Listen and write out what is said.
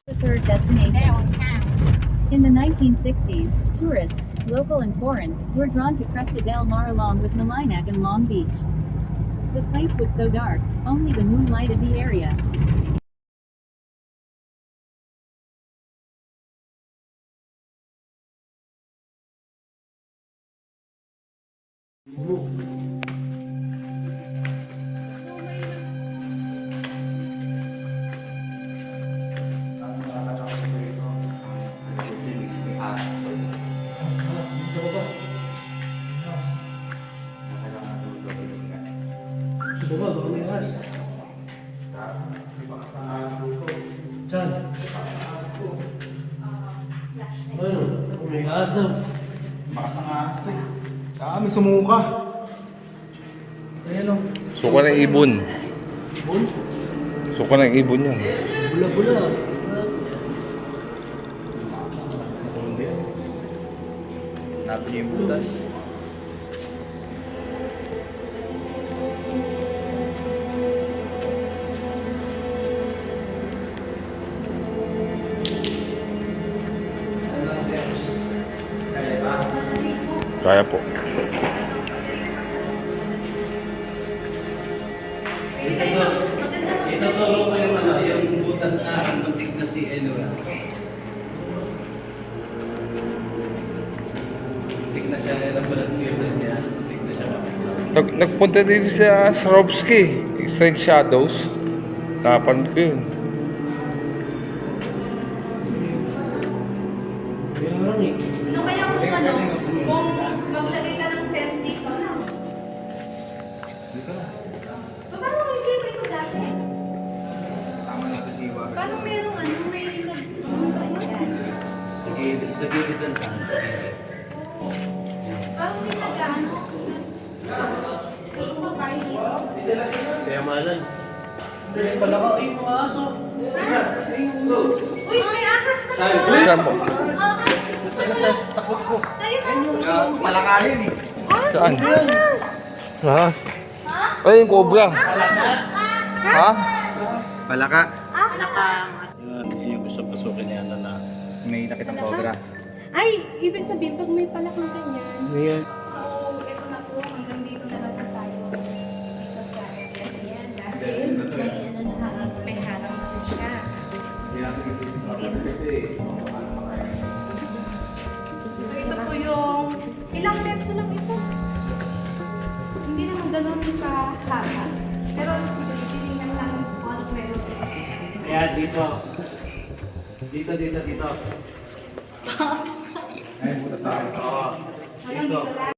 The third destination. In the 1960s, tourists, local and foreign, were drawn to Cresta del Mar along with Malignag and Long Beach. The place was so dark, only the moon lighted the area. Diyan. Ano? Umigas na. Bakas ang ahas to. Tsaka may sumuka. Ayan o. Suka ng ibon. Bun? Suka ng ibon yan. Bula-bula. Hanapin niyo yung butas. Kaya po. Ituturo ko yung ano, yung butas na muntik na si Elo. Muntik na siya, ilang balat niya. Muntik na siya. Nagpunta dito sa Swarovski. Strange Shadows. Napanood ko yun. Kaya lang eh. Ano kaya kung maglagay ka ng tent dito na? Dito na. Paano may libre ko dati? Sama natin si Iwa. Paano merong ano, may isang Sa gilid ang taas. Parang may tagaan. Kumakain dito. Kaya malan. Hindi pala ka, ay mga aso. Uy, may ahas na Saan? yun! Saan po? Sa takot ko. Ayun, Palakahin eh. Saan? Ahas. Ay, yung cobra. Ha? Palaka. Yan, yung gusto pasukin niya na May nakitang cobra. Ay, ibig sabihin, pag may palak ng ganyan. Ngayon. So, ito na po, hanggang dito na lang po tayo. Dito sa area na yan. Dahil may harang na siya. So, ito po yung, ilang metro lang ito. Hindi naman ganun kahaba. Pero, titingnan lang on meron. Kaya dito. Dito. Ay, butas tayo. Oo. Hanggang dito lang.